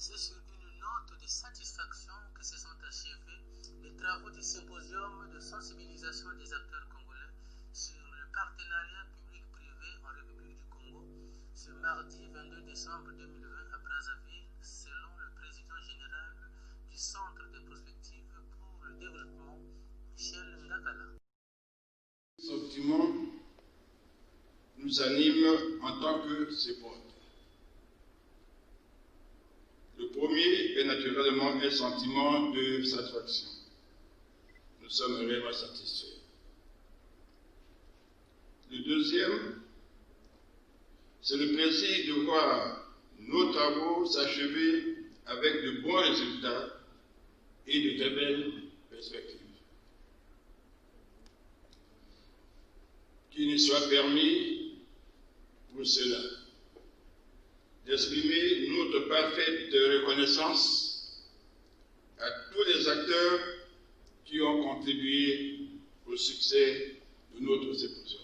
C'est sur une note de satisfaction que se sont achevés les travaux du symposium de sensibilisation des acteurs congolais sur le partenariat public-privé en République du Congo ce mardi 22 décembre 2020 à Brazzaville, selon le président général du Centre de prospective pour le développement, Michel Ngakala. Ce sentiment nous anime en tant que CEPOD. Le premier est naturellement un sentiment de satisfaction. Nous sommes réellement satisfaits. Le deuxième, c'est le plaisir de voir nos travaux s'achever avec de bons résultats et de très belles perspectives. Qu'il nous soit permis pour cela d'exprimer notre parfaite reconnaissance à tous les acteurs qui ont contribué au succès de notre symposium.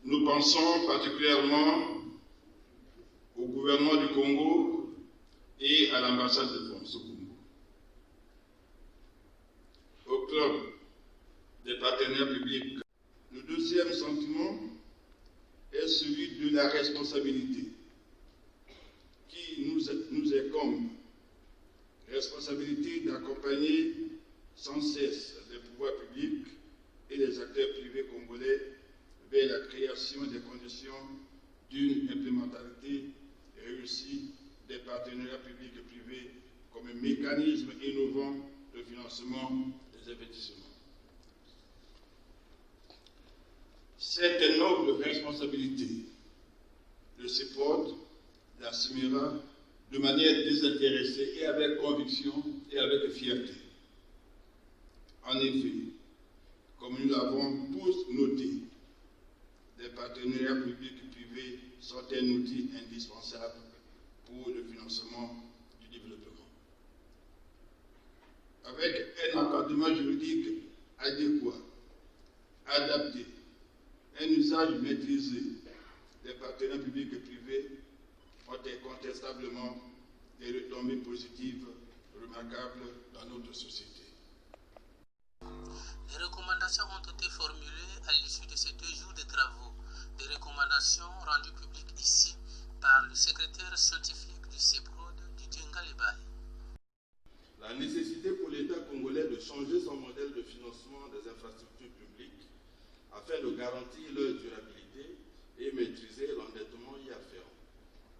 Nous pensons particulièrement au gouvernement du Congo et à l'ambassade de France au Congo, au club des partenaires publics. Le deuxième sentiment est celui de la responsabilité qui nous incombe. Responsabilité d'accompagner sans cesse les pouvoirs publics et les acteurs privés congolais vers la création des conditions d'une implémentarité réussie des partenariats publics et privés comme un mécanisme innovant de financement des investissements. Cette noble responsabilité, le CEPOD l'assumera de manière désintéressée et avec conviction et avec fierté. En effet, comme nous l'avons tous noté, les partenariats publics et privés sont un outil indispensable pour le financement du développement. Avec un encadrement juridique adéquat, adapté, un usage maîtrisé des partenaires publics et privés ont incontestablement des retombées positives remarquables dans notre société. Les recommandations ont été formulées à l'issue de ces 2 jours de travaux. Des recommandations rendues publiques ici par le secrétaire scientifique du CEPROD, Didier Ngalibaye. La nécessité pour l'État congolais de changer son modèle de financement des infrastructures publiques afin de garantir leur durabilité et maîtriser l'endettement y afférent.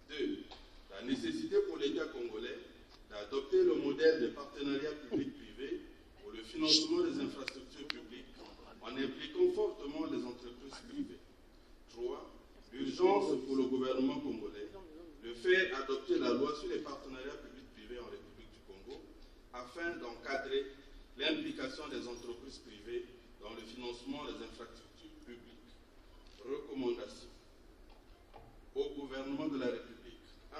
2. La nécessité pour l'État congolais d'adopter le modèle de partenariat public-privé pour le financement des infrastructures publiques en impliquant fortement les entreprises privées. 3. L'urgence pour le gouvernement congolais de faire adopter la loi sur les partenariats publics-privés en République du Congo afin d'encadrer l'implication des entreprises privées dans le financement des infrastructures publiques. Recommandations au gouvernement de la République. 1.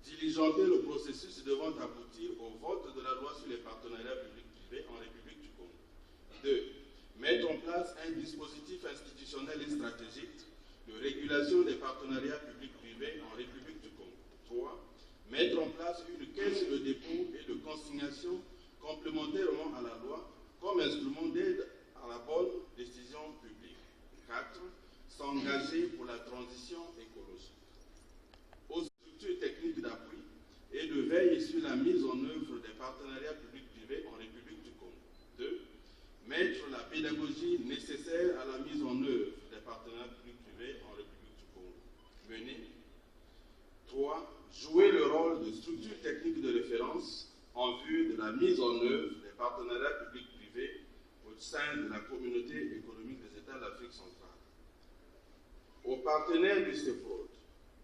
Diligenter le processus devant aboutir au vote de la loi sur les partenariats publics-privés en République du Congo. 2. Mettre en place un dispositif institutionnel et stratégique de régulation des partenariats publics-privés en République du Congo. 3. Mettre en place une caisse de dépôt et de consignation complémentairement à la loi comme instrument d'aide à la bonne décision publique. 4. S'engager pour la transition écologique. Aux structures techniques d'appui et de veille sur la mise en œuvre des partenariats publics-privés en République du Congo. 2. Mettre la pédagogie nécessaire à la mise en œuvre des partenariats publics-privés en République du Congo. Mener. 3. Jouer le rôle de structure technique de référence en vue de la mise en œuvre des partenariats publics-privés au sein de la communauté économique des États d'Afrique centrale. Aux partenaires du CEPROD,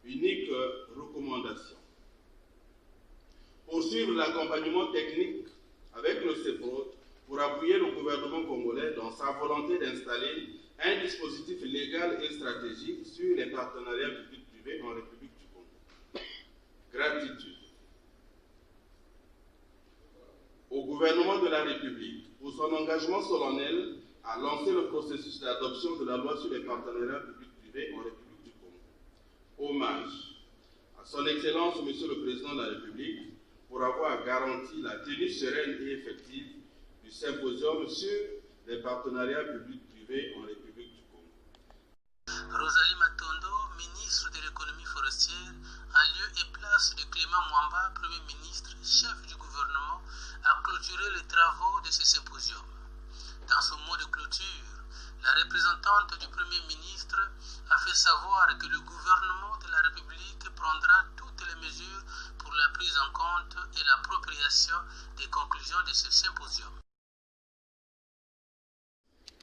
unique recommandation. Poursuivre l'accompagnement technique avec le CEPROD pour appuyer le gouvernement congolais dans sa volonté d'installer un dispositif légal et stratégique sur les partenariats publics-privés en République du Congo. Gratitude au gouvernement de la République pour son engagement solennel à lancer le processus d'adoption de la loi sur les partenariats publics-privés en République du hommage à son Excellence, Monsieur le Président de la République, pour avoir garanti la tenue sereine et effective du symposium sur les partenariats publics-privés en République du Congo. Rosalie Matondo, ministre de l'économie forestière, à lieu et place de Clément Mwamba, Premier ministre, chef du gouvernement, a clôturé les travaux de ce symposium. Dans son mot de clôture, la représentante du Premier ministre a fait savoir que le gouvernement de la République prendra toutes les mesures pour la prise en compte et l'appropriation des conclusions de ce symposium.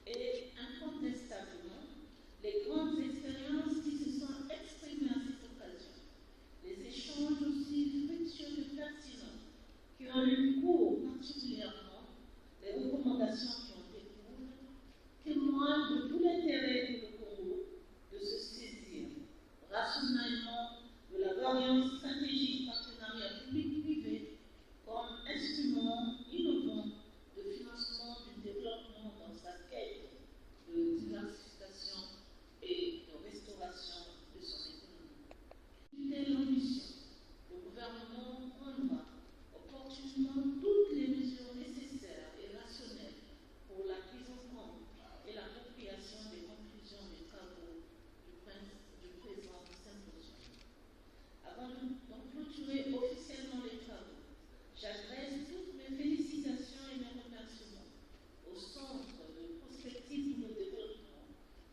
Et incontestablement, les grandes expériences qui se sont exprimées à cette occasion, les échanges aussi fructueux et pertinents qui ont eu cours particulièrement, les recommandations qui ont découlé, témoignent de tout l'intérêt pour le Congo de se saisir rationnellement de la variante stratégique partenariat public-privé comme instrument innovant de financement du développement dans sa quête de diversification et de restauration de son économie. Telle ambition, le gouvernement prendra opportunément toutes les mesures nécessaires et rationnelles pour la prise en compte et l'appropriation des conclusions des travaux du présent symposium. Avant d'en clôturer officiellement les travaux, j'adresse toutes mes félicitations et mes remerciements au Centre de prospective pour le développement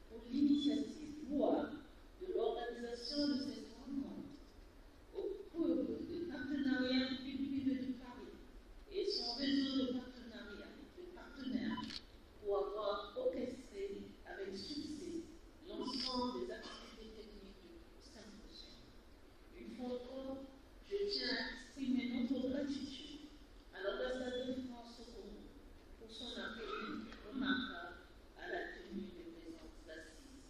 pour l'initiative louable de l'organisation de cette rencontre, au peuple de partenariat public-privé de Paris et son réseau de partenaires pour avoir orchestré avec succès l'ensemble des activités techniques du symposium. Une fois encore, je tiens à exprimer notre gratitude à l'ambassade de France au Congo pour son appui remarquable à la tenue des présentes assises.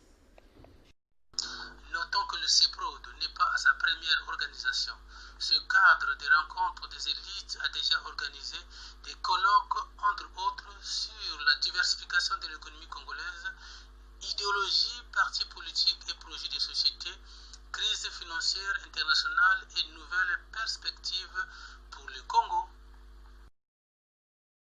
Notons que le CEPROD n'est pas à sa première organisation. Ce cadre de rencontres des élites a déjà organisé des colloques, entre autres, sur la diversification de l'économie congolaise, idéologie, partis politiques et projets de société, crise financière internationale et nouvelles perspectives